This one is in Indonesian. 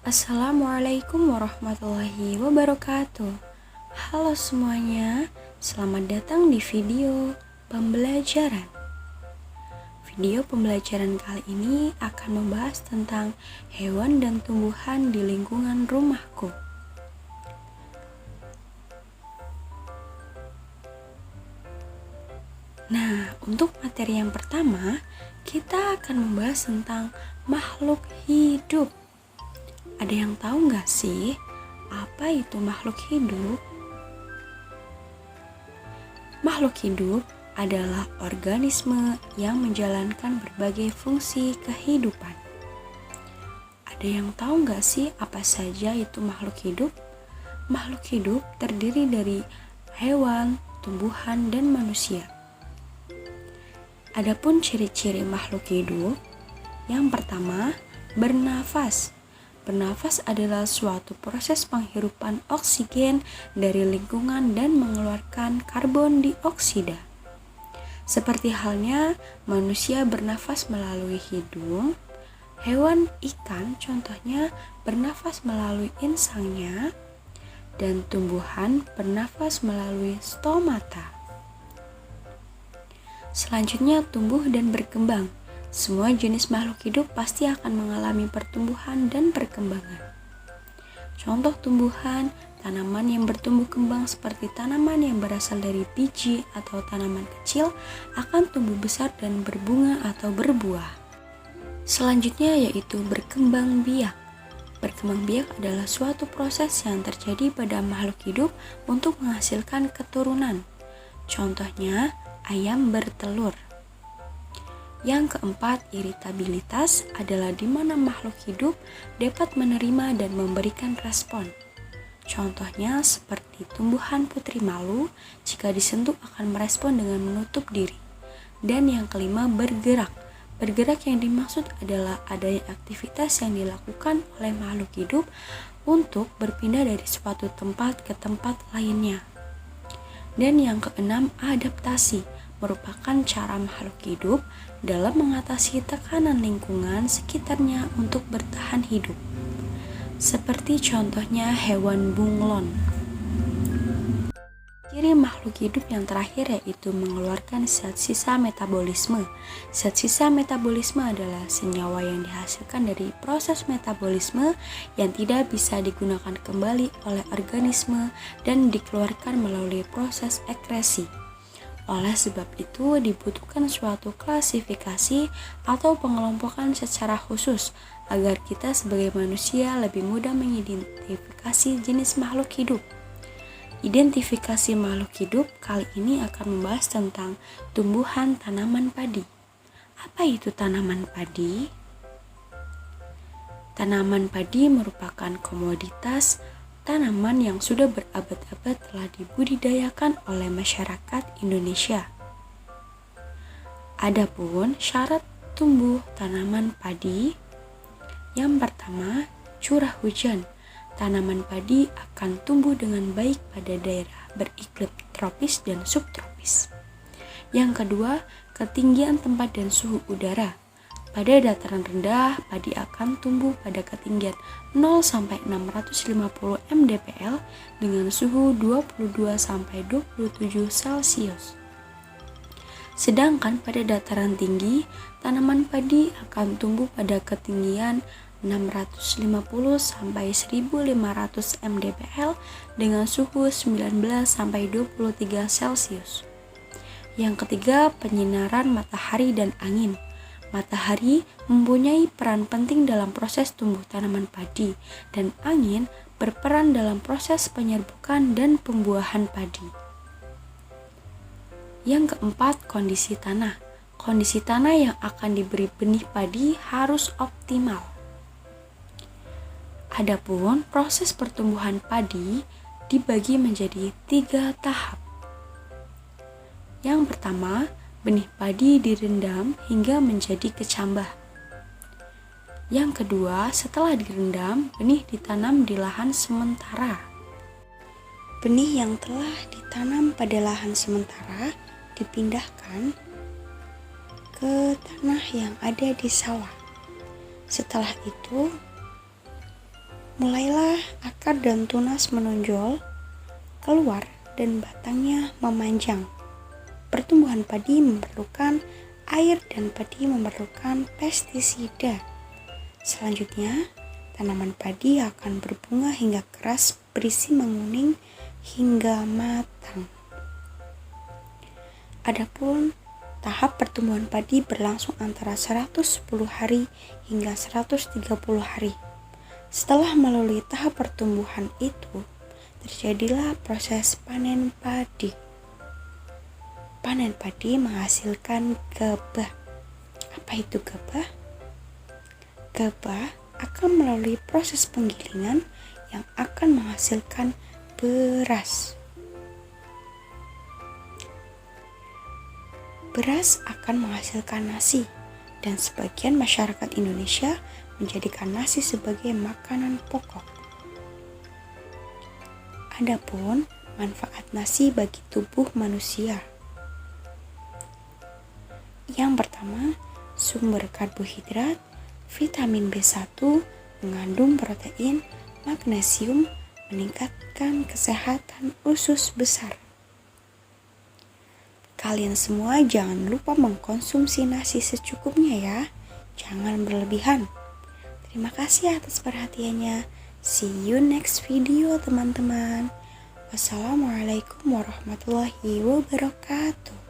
Assalamualaikum warahmatullahi wabarakatuh. Halo semuanya, selamat datang di video pembelajaran. Video pembelajaran kali ini akan membahas tentang hewan dan tumbuhan di lingkungan rumahku. Nah, untuk materi yang pertama, kita akan membahas tentang makhluk hidup. Ada yang tahu nggak sih, apa itu makhluk hidup? Makhluk hidup adalah organisme yang menjalankan berbagai fungsi kehidupan. Ada yang tahu nggak sih apa saja itu makhluk hidup? Makhluk hidup terdiri dari hewan, tumbuhan, dan manusia. Adapun ciri-ciri makhluk hidup, yang pertama, bernafas. Bernafas adalah suatu proses penghirupan oksigen dari lingkungan dan mengeluarkan karbon dioksida. Seperti halnya manusia bernafas melalui hidung, hewan ikan contohnya bernafas melalui insangnya, dan tumbuhan bernafas melalui stomata. Selanjutnya, tumbuh dan berkembang. Semua jenis makhluk hidup pasti akan mengalami pertumbuhan dan perkembangan. Contoh tumbuhan, tanaman yang bertumbuh kembang seperti tanaman yang berasal dari biji atau tanaman kecil akan tumbuh besar dan berbunga atau berbuah. Selanjutnya yaitu berkembang biak. Berkembang biak adalah suatu proses yang terjadi pada makhluk hidup untuk menghasilkan keturunan. Contohnya, ayam bertelur. Yang keempat, iritabilitas adalah di mana makhluk hidup dapat menerima dan memberikan respon. Contohnya seperti tumbuhan putri malu, jika disentuh akan merespon dengan menutup diri. Dan yang kelima, bergerak. Bergerak yang dimaksud adalah adanya aktivitas yang dilakukan oleh makhluk hidup untuk berpindah dari suatu tempat ke tempat lainnya. Dan yang keenam, adaptasi, merupakan cara makhluk hidup dalam mengatasi tekanan lingkungan sekitarnya untuk bertahan hidup. Seperti contohnya hewan bunglon. Ciri makhluk hidup yang terakhir yaitu mengeluarkan zat sisa metabolisme. Zat sisa metabolisme adalah senyawa yang dihasilkan dari proses metabolisme yang tidak bisa digunakan kembali oleh organisme dan dikeluarkan melalui proses ekskresi. Oleh sebab itu dibutuhkan suatu klasifikasi atau pengelompokan secara khusus agar kita sebagai manusia lebih mudah mengidentifikasi jenis makhluk hidup. Identifikasi makhluk hidup kali ini akan membahas tentang tumbuhan tanaman padi. Apa itu tanaman padi? Tanaman padi merupakan komoditas tanaman yang sudah berabad-abad telah dibudidayakan oleh masyarakat Indonesia. Adapun syarat tumbuh tanaman padi, yang pertama, curah hujan. Tanaman padi akan tumbuh dengan baik pada daerah beriklim tropis dan subtropis. Yang kedua, ketinggian tempat dan suhu udara. Pada dataran rendah, padi akan tumbuh pada ketinggian 0-650 mdpl dengan suhu 22-27 Celcius. Sedangkan pada dataran tinggi, tanaman padi akan tumbuh pada ketinggian 650-1500 mdpl dengan suhu 19-23 Celcius. Yang ketiga, penyinaran matahari dan angin. Matahari mempunyai peran penting dalam proses tumbuh tanaman padi dan angin berperan dalam proses penyerbukan dan pembuahan padi. Yang keempat, kondisi tanah. Kondisi tanah yang akan diberi benih padi harus optimal. Adapun proses pertumbuhan padi dibagi menjadi 3 tahap. Yang pertama, benih padi direndam hingga menjadi kecambah. Yang kedua, setelah direndam, benih ditanam di lahan sementara. Benih yang telah ditanam pada lahan sementara dipindahkan ke tanah yang ada di sawah. Setelah itu, Mulailah akar dan tunas menonjol keluar dan batangnya memanjang. Pertumbuhan padi memerlukan air dan padi memerlukan pestisida. Selanjutnya, tanaman padi akan berbunga hingga keras berisi menguning hingga matang. Adapun tahap pertumbuhan padi berlangsung antara 110 hari hingga 130 hari. Setelah melalui tahap pertumbuhan itu, terjadilah proses panen padi. Panen padi menghasilkan gabah. Apa itu gabah? Gabah akan melalui proses penggilingan yang akan menghasilkan beras. Beras akan menghasilkan nasi, dan sebagian masyarakat Indonesia menjadikan nasi sebagai makanan pokok. Adapun manfaat nasi bagi tubuh manusia. Yang pertama, sumber karbohidrat, vitamin B1, mengandung protein, magnesium, meningkatkan kesehatan usus besar. Kalian semua jangan lupa mengkonsumsi nasi secukupnya ya, jangan berlebihan. Terima kasih atas perhatiannya. See you next video teman-teman. Wassalamualaikum warahmatullahi wabarakatuh.